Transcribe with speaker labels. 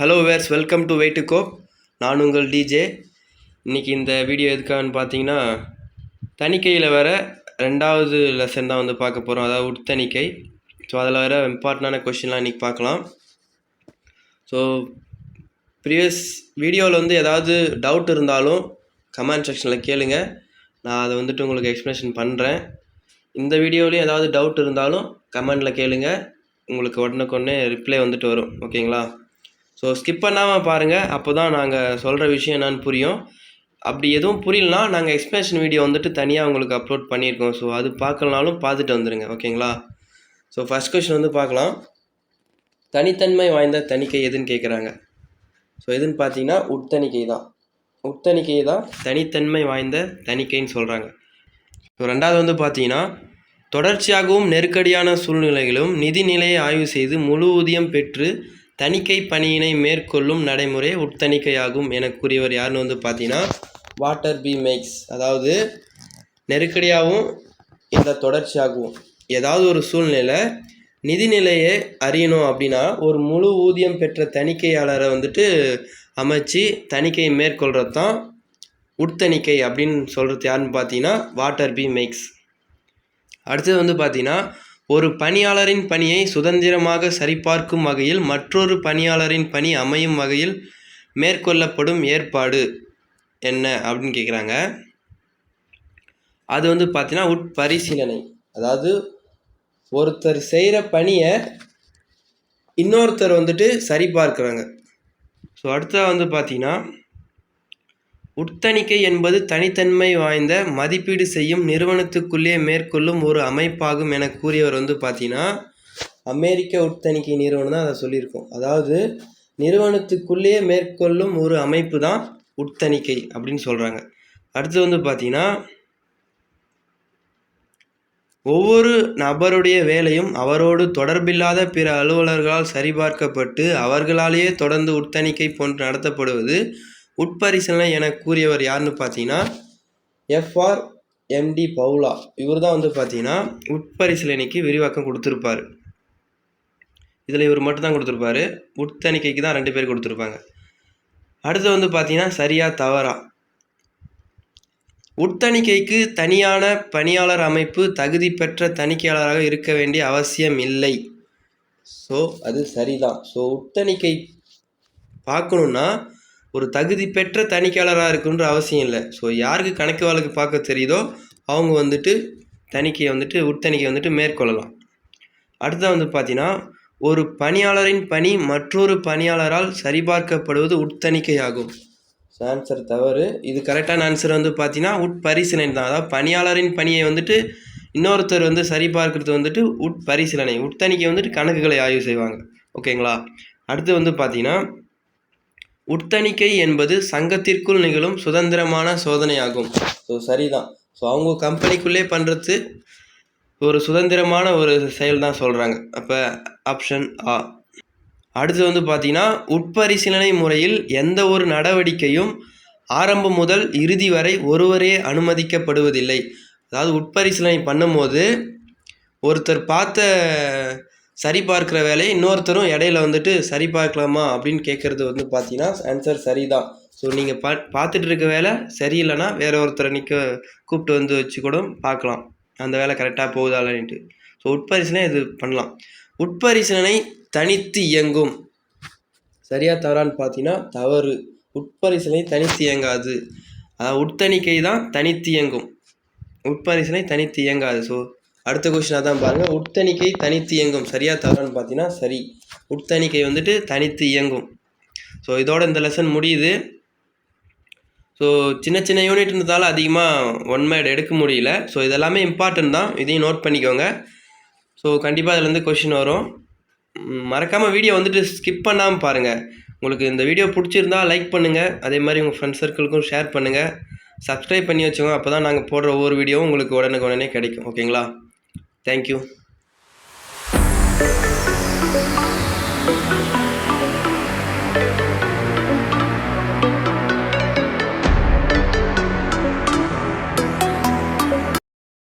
Speaker 1: Hello viewers, welcome to வெயிட் டு கோப். நான் உங்கள் டிஜே. இன்றைக்கி இந்த வீடியோ எதுக்கான்னு பார்த்தீங்கன்னா, தணிக்கையில் வர ரெண்டாவது லெசன் தான் பார்க்க போகிறோம். அதாவது உட்தணிக்கை. ஸோ அதில் வர இம்பார்ட்டண்டான கொஷின்லாம் இன்றைக்கி பார்க்கலாம். ஸோ ப்ரீவியஸ் வீடியோவில் ஏதாவது டவுட் இருந்தாலும் கமெண்ட் செக்ஷனில் கேளுங்க. நான் அதை உங்களுக்கு எக்ஸ்ப்ளனேஷன் பண்ணுறேன். இந்த வீடியோவிலையும் ஏதாவது டவுட் இருந்தாலும் கமெண்டில் கேளுங்க. உங்களுக்கு உடனுக்குடனே ரிப்ளை வரும். ஓகேங்களா? ஸோ ஸ்கிப் பண்ணாமல் பாருங்கள். அப்போ தான் நாங்கள் சொல்கிற விஷயம் என்னான்னு புரியும். அப்படி எதுவும் புரியலனா நாங்கள் எக்ஸ்ப்ளனேஷன் வீடியோ தனியாக உங்களுக்கு அப்லோட் பண்ணியிருக்கோம். ஸோ அது பார்க்கலனாலும் பார்த்துட்டு வந்துடுங்க. ஓகேங்களா? ஸோ ஃபஸ்ட் கொஸ்டின் பார்க்கலாம். தனித்தன்மை வாய்ந்த தணிக்கை எதுன்னு கேட்குறாங்க. ஸோ எதுன்னு பார்த்தீங்கன்னா உட்தணிக்கை தான். உட்தணிக்கை தான் தனித்தன்மை வாய்ந்த தணிக்கைன்னு சொல்கிறாங்க. ஸோ ரெண்டாவது பார்த்தீங்கன்னா, தொடர்ச்சியாகவும் நெருக்கடியான சூழ்நிலைகளும் நிதிநிலையை ஆய்வு செய்து முழு ஊதியம் பெற்று தணிக்கை பணியினை மேற்கொள்ளும் நடைமுறை உட்தணிக்கையாகும் என கூறியவர் யாருன்னு பார்த்தீங்கன்னா வாட்டர் பி மேக்ஸ். அதாவது நெருக்கடியாகவும் இந்த தொடர்ச்சியாகவும் ஏதாவது ஒரு சூழ்நிலை நிதிநிலையை அறியணும் அப்படின்னா ஒரு முழு ஊதியம் பெற்ற தணிக்கையாளரை அமைச்சு தணிக்கையை மேற்கொள்கிறது தான் உட்தணிக்கை அப்படின்னு சொல்கிறது யாருன்னு பார்த்தீங்கன்னா வாட்டர் பி மேக்ஸ். அடுத்தது பார்த்தீங்கன்னா, ஒரு பணியாளரின் பணியை சுதந்திரமாக சரிபார்க்கும் வகையில் மற்றொரு பணியாளரின் பணி அமையும் வகையில் மேற்கொள்ளப்படும் ஏற்பாடு என்ன அப்படின்னு கேட்குறாங்க. அது பார்த்தீங்கன்னா உட்பரிசீலனை. அதாவது ஒருத்தர் செய்கிற பணியை இன்னொருத்தர் சரிபார்க்குறாங்க. ஸோ அடுத்த பார்த்தீங்கன்னா, உட்தணிக்கை என்பது தனித்தன்மை வாய்ந்த மதிப்பீடு செய்யும் நிறுவனத்துக்குள்ளே மேற்கொள்ளும் ஒரு அமைப்பாகும் என கூறியவர் பார்த்தீங்கன்னா அமெரிக்க உட்தணிக்கை நிறுவனம் தான் அதை சொல்லியிருக்கோம். அதாவது நிறுவனத்துக்குள்ளேயே மேற்கொள்ளும் ஒரு அமைப்பு தான் உட்தணிக்கை அப்படின்னு சொல்கிறாங்க. அடுத்து பார்த்தீங்கன்னா, ஒவ்வொரு நபருடைய வேலையும் அவரோடு தொடர்பில்லாத பிற அலுவலர்களால் சரிபார்க்கப்பட்டு அவர்களாலேயே தொடர்ந்து உட்தணிக்கை போன்று நடத்தப்படுவது உட்பரிசீலனை என கூறியவர் யாருன்னு பார்த்தீங்கன்னா FRMD பவுலா. இவர் தான் பார்த்தீங்கன்னா உட்பரிசீலனைக்கு விரிவாக்கம் கொடுத்துருப்பார். இதில் இவர் மட்டும் தான் கொடுத்துருப்பாரு. உட்தணிக்கைக்கு தான் 2 பேர் கொடுத்துருப்பாங்க. அடுத்து பார்த்தீங்கன்னா சரியா தவறா. உட்தணிக்கைக்கு தனியான பணியாளர் அமைப்பு தகுதி பெற்ற தணிக்கையாளராக இருக்க வேண்டிய அவசியம் இல்லை. ஸோ அது சரிதான். ஸோ உட்தணிக்கை பார்க்கணுன்னா ஒரு தகுதி பெற்ற தணிக்கையாளராக இருக்குன்ற அவசியம் இல்லை. ஸோ யாருக்கு கணக்கு வழக்கு பார்க்க தெரியுதோ அவங்க தணிக்கையை உட்தணிக்கை மேற்கொள்ளலாம். அடுத்த பார்த்தீங்கன்னா, ஒரு பணியாளரின் பணி மற்றொரு பணியாளரால் சரிபார்க்கப்படுவது உட்தணிக்கை ஆகும். ஸோ ஆன்சர் தவறு. இது கரெக்டான ஆன்சர் பார்த்தீங்கன்னா உட்பரிசீலனை தான். அதாவது பணியாளரின் பணியை இன்னொருத்தர் சரிபார்க்கறது உட்பரிசீலனை. உட்தணிக்கை கணக்குகளை ஆய்வு செய்வாங்க. ஓகேங்களா? அடுத்து பார்த்தீங்கன்னா, உட்தணிக்கை என்பது சங்கத்திற்குள் நிகழும் சுதந்திரமான சோதனையாகும். ஸோ சரிதான். ஸோ அவங்க கம்பெனிக்குள்ளே பண்ணுறது ஒரு சுதந்திரமான ஒரு செயல் தான் சொல்கிறாங்க. அப்போ ஆப்ஷன் ஆ. அடுத்து பார்த்தீங்கன்னா, உட்பரிசீலனை முறையில் எந்த ஒரு நடவடிக்கையும் ஆரம்பம் முதல் இறுதி வரை ஒருவரே அனுமதிக்கப்படுவதில்லை. அதாவது உட்பரிசீலனை பண்ணும்போது ஒருத்தர் பார்த்த சரிபார்க்குற வேலையை இன்னொருத்தரும் இடையில சரி பார்க்கலாமா அப்படின்னு கேட்குறது பார்த்தீங்கன்னா ஆன்சர் சரிதான். ஸோ நீங்கள் பார்த்துட்டு இருக்க வேலை சரியில்லைன்னா வேற ஒருத்தரை கூப்பிட்டு வச்சு கூட பார்க்கலாம் அந்த வேலை கரெக்டாக போகுதாலன்ட்டு. ஸோ உட்பரிசீலனை இது பண்ணலாம். உட்பரிசீலனை தனித்து இயங்கும். சரியா தவறான்னு பார்த்தீங்கன்னா தவறு. உட்பரிசீலனை தனித்து இயங்காது. அதாவது உட்தணிக்கை தான் தனித்து இயங்கும், உட்பரிசீலனை தனித்து இயங்காது. ஸோ அடுத்த கொஸ்டினாக தான் பாருங்கள். உட்தணிக்கை தனித்து இயங்கும். சரியா தவறான்னு பார்த்தீங்கன்னா சரி. உட்தணிக்கை தனித்து இயங்கும். ஸோ இதோட இந்த லெசன் முடியுது. ஸோ சின்ன சின்ன யூனிட் இருந்ததால் அதிகமாக 1 மேட் எடுக்க முடியல. ஸோ இதெல்லாமே இம்பார்ட்டன்ட் தான். இதையும் நோட் பண்ணிக்கோங்க. ஸோ கண்டிப்பாக அதிலேருந்து கொஷின் வரும். மறக்காமல் வீடியோ ஸ்கிப் பண்ணாமல் பாருங்கள். உங்களுக்கு இந்த வீடியோ பிடிச்சிருந்தால் லைக் பண்ணுங்கள். அதே மாதிரி உங்கள் ஃப்ரெண்ட்ஸ் சர்க்கிளுக்கும் ஷேர் பண்ணுங்கள். சப்ஸ்கிரைப் பண்ணி வச்சுக்கோங்க. அப்போ தான் நாங்கள் போடுற ஒவ்வொரு வீடியோவும் உங்களுக்கு உடனே கிடைக்கும். ஓகேங்களா? Thank you.